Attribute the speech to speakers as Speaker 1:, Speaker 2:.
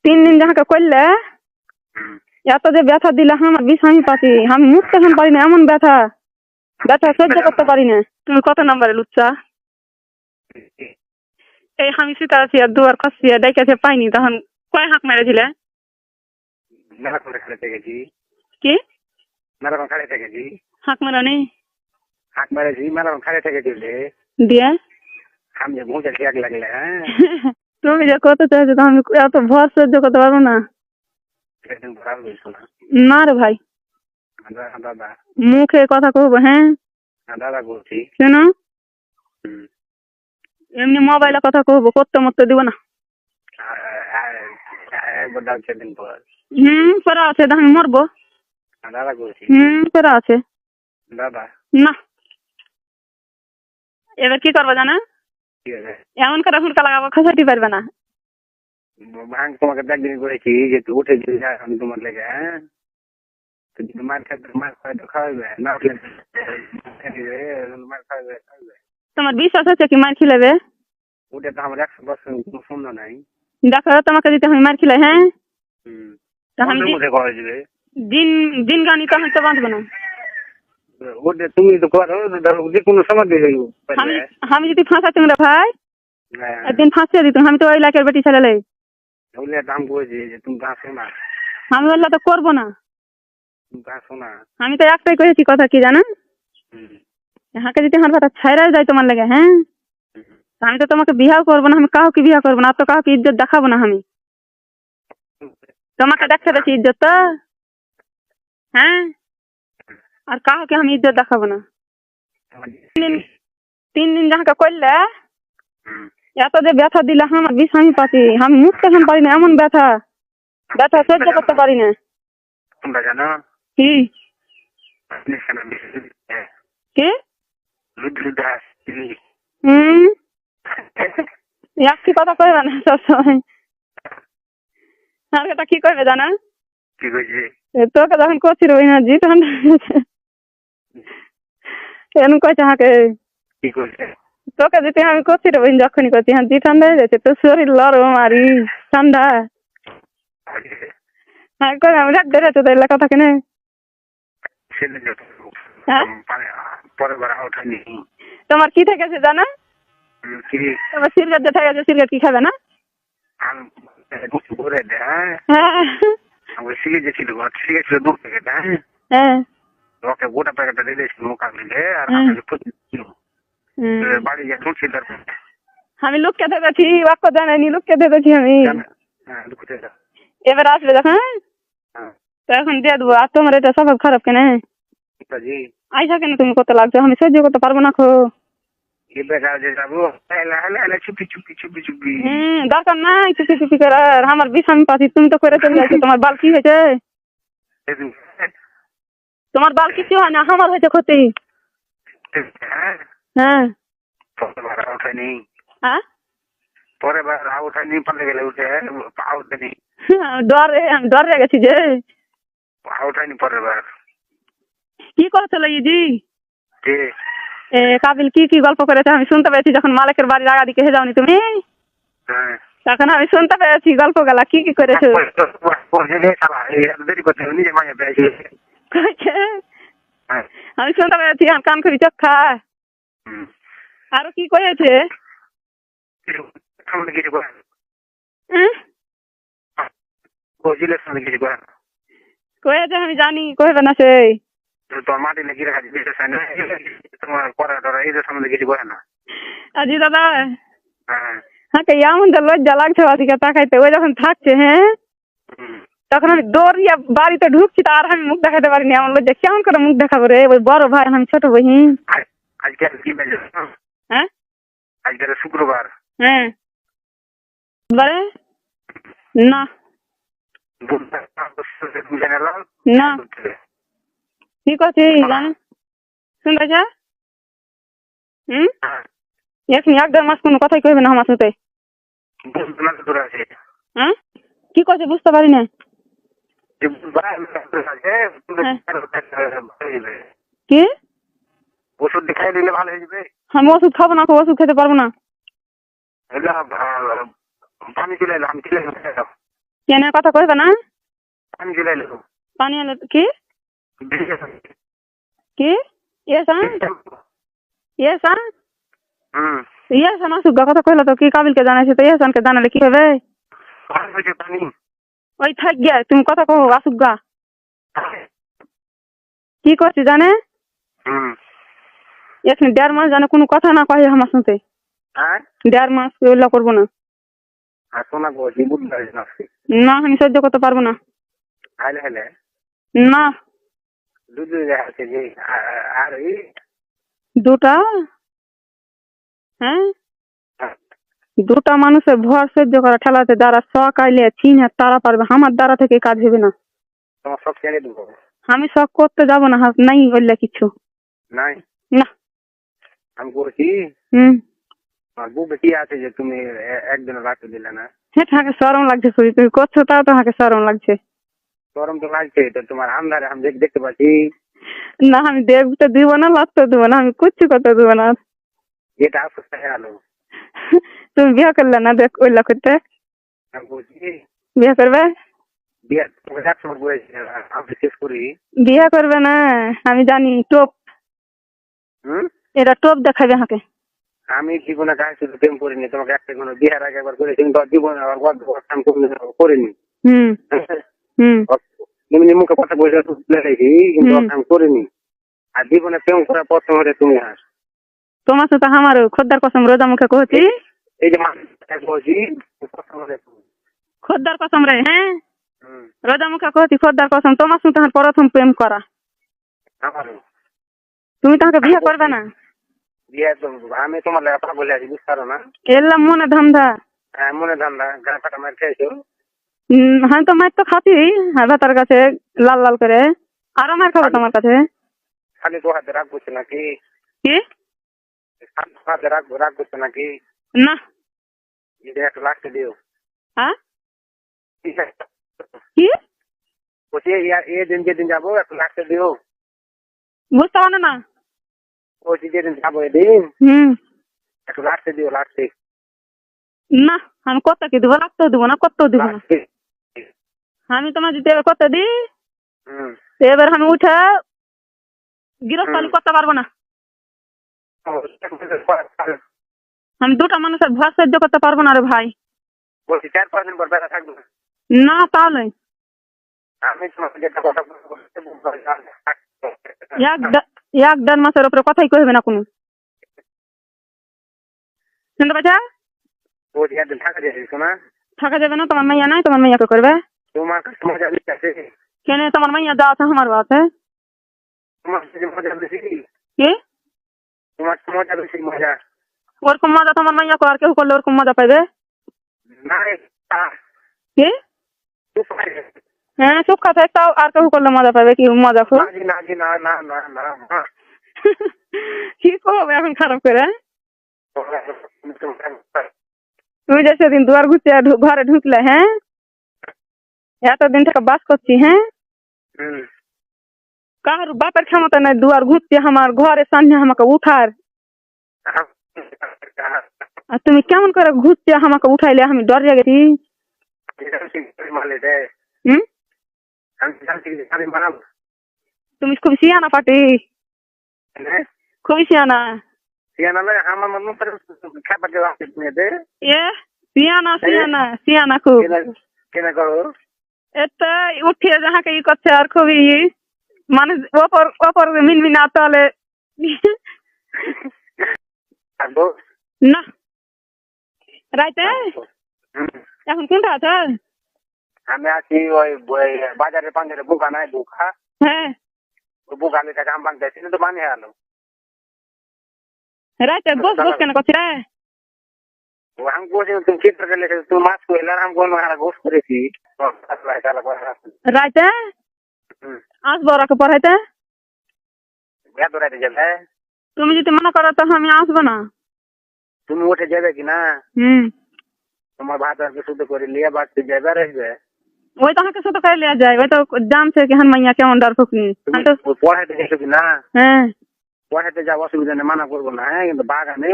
Speaker 1: 3 দিন যাহাকে করলে এত যে ব্যথা দিলে আমার বিষ আমি পাচ্ছি, আমি মুছতে এখন পারি না, এমন ব্যথা ব্যথা সহ্য করতে পারি না। তুমি কত নাম্বারে লুচ্ছা? এই আমি শীতে আছি আর দুয়ার কাছে ডেকেছে পাইনি, তখন কয় হাঁক মেরেছিলে? কি হাঁক মেরা নেই দিয়ে তুমি যে কত চাইছো তো আমি এত ভর সহ্য করতে পারবো না। না রে ভাই, মুখে কথা কহবো। হ্যাঁ কেন? এমনি মোবাইলে কথা কহবো, করতে মরতে দিব না। পড়া আছে, আমি মরবো। পড়া আছে না। এবার কি করবো জানা? এমন করে হুড়কা লাগাবো, খসাইতে পারবে না।
Speaker 2: তোমাকে একদিন বলেছি যে তুই উঠে আমি তোমার লেগে
Speaker 1: তোমার বিশ্বাস আছে কি মার খিলাবে?
Speaker 2: ওটা তো আমার 100% কোনো সন্দেহ নাই।
Speaker 1: দেখো তোমাকে দিতে আমি মার খিলাই। হ্যাঁ দিন দিন গানি তো আমি তো বাঁচবো না।
Speaker 2: ওটা তুমি তো করো, যে কোনো সময় দিয়ে
Speaker 1: আমি যদি ফাঁসাতে ভাই একদিন ফাঁসিয়ে দিত, আমি তো ওই লাখের বেটি ছেলে
Speaker 2: দাম করেছি যে তুমি ঘাসো না।
Speaker 1: আমি বললে তো করবো না,
Speaker 2: ঘাসো না।
Speaker 1: আমি তো একটাই করেছি কথা, কি জানা? হাঁকে যদি আমার কথা ছাইরাই যায় তোমার লেগে। হ্যাঁ আমি তো তোমাকে বিয়াও করবো না, আমি কাউকে বিয়া করবো না, আর তো কাউকে ইজ্জত দেখাবো না। আমি তোমাকে দেখতে পেয়েছি ইজ্জত তো। হ্যাঁ আর কাউকে আমি ইজ্জত দেখাবো না। 3 দিন যাহাকে করলে এত যে ব্যথা দিলে আমার বিষ আমি পাচ্ছি, আমি মুছতে এখন পারি না, এমন ব্যথা ব্যথা সহ্য করতে পারি না।
Speaker 2: তোমরা জানো
Speaker 1: কি কি একই কথা কইবে না সবসময়। আর এটা কি করবে জানা?
Speaker 2: কি কইছে?
Speaker 1: তোকে যখন করছিল ওই না জি ঠান্ডা এরকম কইছে হাঁকে।
Speaker 2: কি কইছে?
Speaker 1: তোকে যেতে আমি করছিল ওই যখনই করছি, হ্যাঁ জি ঠান্ডা হয়ে যাচ্ছে, তোর শরীর লরম আর ঠান্ডা। হ্যাঁ করে আমি রাখ ধরে তো এলাকা কথা কেনে। তোমার কি থেকেছে জানা? তোমার সিগারেট যে থেকে গেছে, সিগারেট কি খাবে না?
Speaker 2: গোটা প্যাকেটটা দিয়ে দিয়েছিল
Speaker 1: আমি লোককে দেখেছি, বাক্য জানাইনি, লোককে দেখেছি আমি। এবার আসবে যখন তো এখন দিয়ে দেবো। আর তোমার এটা স্বভাব খারাপ কেন? আইসা কেন তুমি কত লাগছো, আমি সহ্য করতে পারবো না। খো দরকার নাই চুপি চুপি করার, আমার বিষ আমি পাচ্ছি, তুমি তো করে চলে যাচ্ছ। তোমার বাল কি হয়েছে? তোমার বাল কিছু হয় না, আমার হয়েছে ক্ষতি। হ্যাঁ ডরে গেছি যে কি করেছিল ইজি কাবিল, কি কি গল্প করেছে আমি শুনতে পেয়েছি। যখন মালিকের বাড়ির আগা দিকে যাওনি তুমি, তখন আমি শুনতে পেয়েছি গল্প গেলা কি কি করেছো। আমি শুনতে পেয়েছি, কান করি চোখ খায়। আরো কি করেছে? কয়েছে আমি জানি, কইবে না সেই আজি দাদা। হ্যাঁ এমন তো লজ্জা লাগছে ওদিকে তাকাইতে, ওই যখন থাকছে। হ্যাঁ তখন আমি দৌড়িয়ে বাড়িতে ঢুকছি, তার আমি মুখ দেখাতে পারিনি, এমন লজ্জা। কেমন করে মুখ দেখাবো রে? ওই বড় ভাই, আমি ছোট বহিন। হ্যাঁ
Speaker 2: শুক্রবার।
Speaker 1: হ্যাঁ না না কি করছি জানো? শুনতেছ? এখনই 1-1.5 মাস কোনো কথাই কইবে না আমার সাথে। হ্যাঁ কি করছে বুঝতে পারি না। কি
Speaker 2: ওষুধ দেখাই দিলে ভালো হয়ে যাবে?
Speaker 1: আমি ওষুধ খাবো না, ওষুধ খেতে পারবো না।
Speaker 2: আমি চলে এলাম।
Speaker 1: কেন কথা কইবে না?
Speaker 2: আমি চলে এলো
Speaker 1: পানি এনে কি কি ইয়েসা ইয়েসা
Speaker 2: হুম
Speaker 1: ইয়েসা না সুগা কথা কইলো তো কি কাবিলকে জানাইছে তো ইয়েসানকে জানালে কি হবে?
Speaker 2: পানি
Speaker 1: ওই থাক গিয়া তুমি কথা কও আসুগা কি করছি জানে?
Speaker 2: হুম
Speaker 1: এখন 1.5 মাস জানে কোনো কথা না কয় আমার শুনতে।
Speaker 2: আর
Speaker 1: 1.5 মাস ওইলা করবো না।
Speaker 2: শোনা বলছি বুঝতে না
Speaker 1: না আমি সহ্য করতে পারবো না।
Speaker 2: হাইলে হাইলে
Speaker 1: না
Speaker 2: দুধ আছে যে আর এই
Speaker 1: দুটা হ্যাঁ দুটা মানুষের ভর সহ্য করা ঠেলাতে যারা শখ আইলে চিনে তারা পারবে, আমার দ্বারা থেকে কাজ হবে না।
Speaker 2: তোমার সব ছেড়ে দেবো
Speaker 1: আমি শখ করতে যাবো না, নাই বললে কিছু
Speaker 2: নাই
Speaker 1: না।
Speaker 2: আমি করছি আমার বুকে কি আছে যে তুমি একদিন রাখতে দিলে না?
Speaker 1: হ্যাঁ তাকে শরম লাগছে খুবই, তুমি করছো তাও তোমাকে শরম লাগছে।
Speaker 2: গরম তো লাগছে তো তোমার আন্ধারে আমি দেখতে পাচ্ছি।
Speaker 1: না আমি দেখতে দিব না, লাগতে দিব না, আমি কুচ্ছু করতে দিব না।
Speaker 2: এটা আসতে গেল
Speaker 1: তুমি বিয়ে করলে না দেখ ওইলা করতে
Speaker 2: আমি বলছি
Speaker 1: বিয়ে করবে?
Speaker 2: বিয়ে একসময় বলেছি আমি শেষ করি।
Speaker 1: বিয়ে করবে না আমি জানি, টোপ
Speaker 2: হুম
Speaker 1: এটা টোপ দেখাবে হাকে।
Speaker 2: আমি জীবনে কাছে শুধু প্রেম করিনি, তোমাকে একটা কোনো বিয়ের আগে একবার করেছি কিন্তু জীবনে আবার আমি করিনি।
Speaker 1: হুম হুম
Speaker 2: এমনি মুখে কথা বলে রেখেছি কিন্তু আমি করিনি। আর জীবনে প্রেম করার প্রথম হলে তুমি হাস
Speaker 1: তোমার সাথে আমার খোদ্দার কসম রোজা মুখে কহছি।
Speaker 2: এই যে মানুষ বলছি প্রথম হলে
Speaker 1: খোদ্দার কসম রে, হ্যাঁ রোজা মুখে কহছি খোদ্দার কসম তোমার সাথে প্রথম প্রেম করা।
Speaker 2: আমারও
Speaker 1: তুমি তাকে বিয়ে করবে না?
Speaker 2: বিয়ে তো আমি তোমার লেখা বলে আছি বুঝতে পারো না?
Speaker 1: এলাম মনে ধান্দা।
Speaker 2: হ্যাঁ মনে ধান্দা গায়ে ফাটা মার খেয়েছো।
Speaker 1: হ্যাঁ তো মার তো খাচ্ছি ভাতার কাছে লাল লাল করে, আরো মার খাবো তোমার কাছে।
Speaker 2: খালি তো হাতে রাগ করছে নাকি?
Speaker 1: কি
Speaker 2: হাতে রাগ করছে নাকি?
Speaker 1: না
Speaker 2: এটা একটু লাগতে দিও।
Speaker 1: হ্যাঁ কি
Speaker 2: বলছি এ দিন যেদিন যাবো একটু লাগতে দিও।
Speaker 1: বুঝতে পারো না?
Speaker 2: বলছি যেদিন যাবো এদিন একটু লাগতে দিও লাগতে।
Speaker 1: না আমি কত কি দিব, লাগতেও দিব না, কত দিব না। আমি তোমার যদি এবার কত দিই এবার আমি উঠে গৃহস্থালি করতে পারবো না। আমি দুটা মানুষের ভর সহ্য করতে পারবো না রে ভাই।
Speaker 2: বলছি 4-5 দিন পর বেড়া থাকবে
Speaker 1: না তাহলে
Speaker 2: আমি তোমাকে যেটা কথা
Speaker 1: এক 1.5 মাসের উপরে কথাই কইবে না কোনো, শুনতে পাচ্ছা?
Speaker 2: বলছি একদিন থাকা যাইছ না?
Speaker 1: থাকা যাবে না, তোমার মাইয়া নাই, তোমার মাইয়াকে করবে।
Speaker 2: তোমার কাছে মজা বেশি আছে।
Speaker 1: কেন তোমার মাইয়া যা আছে আমার আছে।
Speaker 2: তোমার কাছে মজা বেশি
Speaker 1: কি
Speaker 2: তোমার মজা বেশি মজা
Speaker 1: ওরকম মজা তোমার মাইয়া আর কেউ করলে ওরকম মজা পাইবে কি? হ্যাঁ চুপ কথা একটাও আর কেউ করলে মজা পাবে কি মজা খুব? কি করবে এখন খারাপ করে? তুমি যে সেদিন দুয়ার ঘুরতে ঘরে ঢুকলে, হ্যাঁ এতদিন থেকে বাস করছি, হ্যাঁ কার বাপের ক্ষমতা নাই দুয়ার ঘুরতে আমার ঘরে সামনে আমাকে উঠার। আর তুমি কেমন করে ঘুরতে আমাকে উঠাইলে আমি ডরিয়ে গেছি। তুমি খুব সিয়ানা পাটি, খুবই সিয়ানা। সিয়ানা সিয়ানা সিয়ানা খুব এটা উঠিয়ে যাহাকে ই করছে আর খুবই মানুষ ওপর ওপর মিনমিনা তাহলে না রাইতে এখন কোনটা আছে?
Speaker 2: আমি আছি ওই বাজারের পাঞ্জারে বুকা নাই বুকা।
Speaker 1: হ্যাঁ
Speaker 2: বুকালে টাকা আম বাংলাদেশ তো বানিয়ে আলো
Speaker 1: রাইতে বস বস কেন করছে রে?
Speaker 2: আমি বলছি তুমি চিত্র গেলে তুমি মাছ কইলে আমি কোনো গোস করেছি
Speaker 1: রাইতে আসবো ওরাকে পড়াইতে।
Speaker 2: এত রাইতে যাবে?
Speaker 1: তুমি যদি মনে করো তো আমি আসবো না।
Speaker 2: তুমি উঠে যাবে কিনা? তোমার ভাত আর শুধু করে লিয়ে বাড়তে যাবে আর আসবে।
Speaker 1: ওই তো আমাকে শুধু করে লিয়ে যায়, ওই তো জানছে কি হান মাইয়া কেমন ডর ফুকনি।
Speaker 2: পড়াইতে যাবে কিনা?
Speaker 1: হ্যাঁ
Speaker 2: পড়াইতে যাওয়া অসুবিধা নেই, মানা করবো না, হ্যাঁ কিন্তু বাগানে